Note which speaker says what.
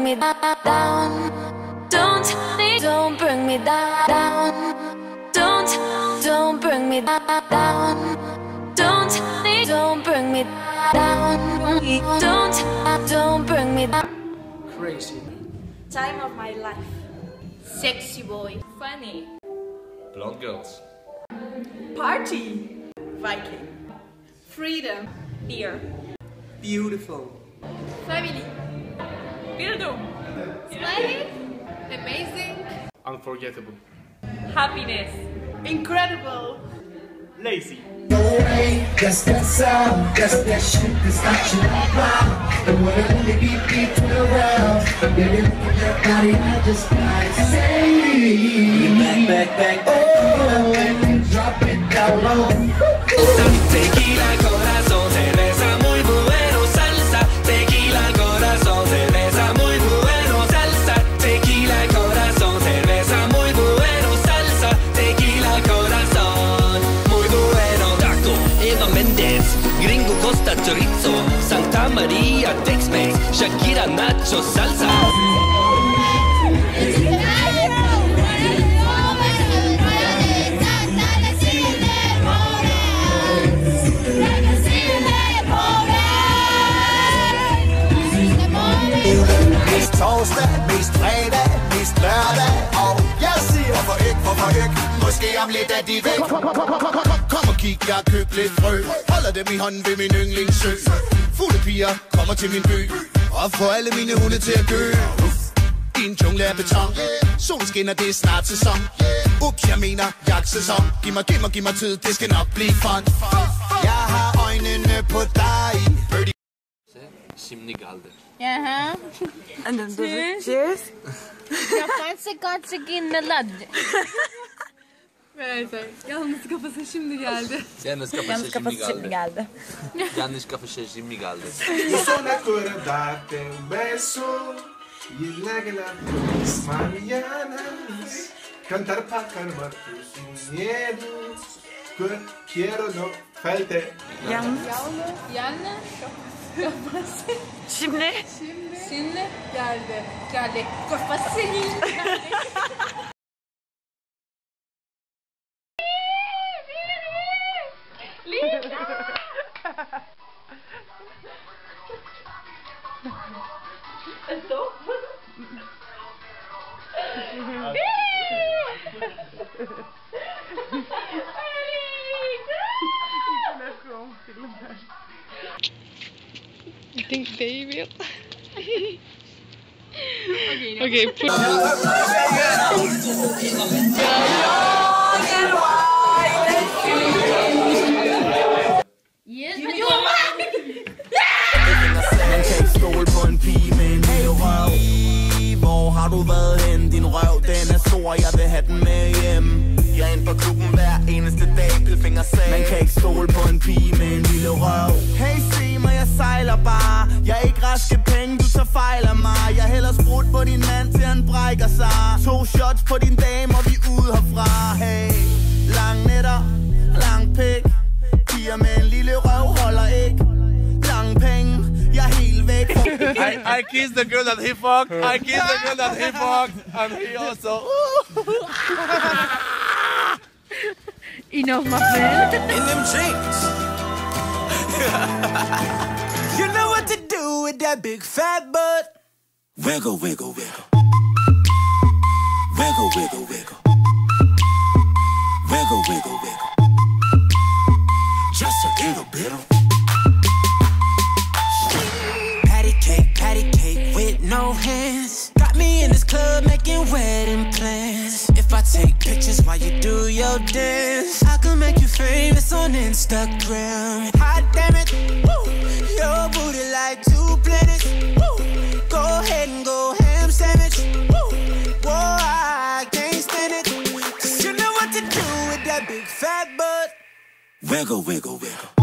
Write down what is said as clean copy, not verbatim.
Speaker 1: me down. Don't bring me down. Don't bring me down. Don't bring me down. Don't bring me down.
Speaker 2: Crazy.
Speaker 3: Time of my life. Sexy boy.
Speaker 4: Funny.
Speaker 2: Blonde girls.
Speaker 3: Party. Viking.
Speaker 4: Freedom. Beer.
Speaker 2: Beautiful.
Speaker 4: Family. Bildung. Smiling. Amazing.
Speaker 2: Unforgettable.
Speaker 4: Happiness.
Speaker 3: Incredible.
Speaker 2: Lazy.
Speaker 5: No way, that's that sound, that's that shit that's got you wild. And when I only beat around, baby, look at that body, I just gotta say, back, oh, and drop it down low.
Speaker 6: Tequila al corazón, cerveza muy bueno, salsa. Tequila al corazón, cerveza muy bueno, salsa. Tequila al corazón, cerveza muy bueno, salsa. Tequila al corazón, muy bueno. Taco, Eva Méndez, Gringo Costa Chorizo, Santa María Tex-Mex, Shakira Nacho Salsa.
Speaker 7: Mest torsdag, mest fredag, mest lørdag. Og jeg siger, hvorfor ikke? Måske om lidt er de væk. Kom og kig, jeg har købt lidt frø. Holder dem i hånden ved min yndlingssø. Fulde piger kommer til min by og får alle mine hunde til at gø. I en jungle af beton. Solen skinner, det er snart sæson. Ups, jeg mener jagtsæson. Giv mig tid, det skal nok blive fun. Jeg har øjnene på dig.
Speaker 2: Şimdi geldi.
Speaker 8: Jaha.
Speaker 3: Cheers.
Speaker 8: Jag fanns gott siginlad.
Speaker 4: Evet. Yalnız kafası şimdi geldi.
Speaker 2: Yalnız kafası şimdi geldi. Yanlış kafası şimdi geldi.
Speaker 9: Eu sou na cor da teu beso y la mis mañanas cantar pa calmar tus miedos que quiero no falte.
Speaker 4: Yalnız kafası.
Speaker 3: Şimdi
Speaker 4: Geldi. Kafası geldi.
Speaker 10: I think they will. Okay, put
Speaker 4: Yes,
Speaker 6: Man kan ikke stole på en pige med en lille røv. Hvor har du været hen? Din røv, den er stor, jeg vil have den med hjem. Jeg er inde på klubben hver eneste dag, pilfinger sag. Man kan ikke stole på en pige med en lille røv. Hey, se mig, jeg sejler bare. Jeg er ikke raske penge, du så fejler mig. Jeg hælder sprut på din mand, til han brækker sig. 2 shots på din dame, og vi er ude herfra. Hey, lang nætter, lang pik. Piger med en lille røv holder ikke. Lang penge, jeg er helt væk.
Speaker 2: I kissed the girl that he fucked. I kissed the girl that he fucked. And he also.
Speaker 8: Enough, my friend.
Speaker 6: In them jeans. You know what to do with that big fat butt. Wiggle, wiggle, wiggle. Wiggle, wiggle, wiggle. Wiggle, wiggle, wiggle. Just a little bit of patty cake with no hands. Got me in this club making wedding plans. If I take pictures while you do your dance, I can make you famous on Instagram. Hot damn it, woo. Your booty like 2 planets. Woo. Go ahead and go ham sandwich. Woo. Whoa, I can't stand it. 'Cause you know what to do with that big fat butt. Wiggle, wiggle, wiggle.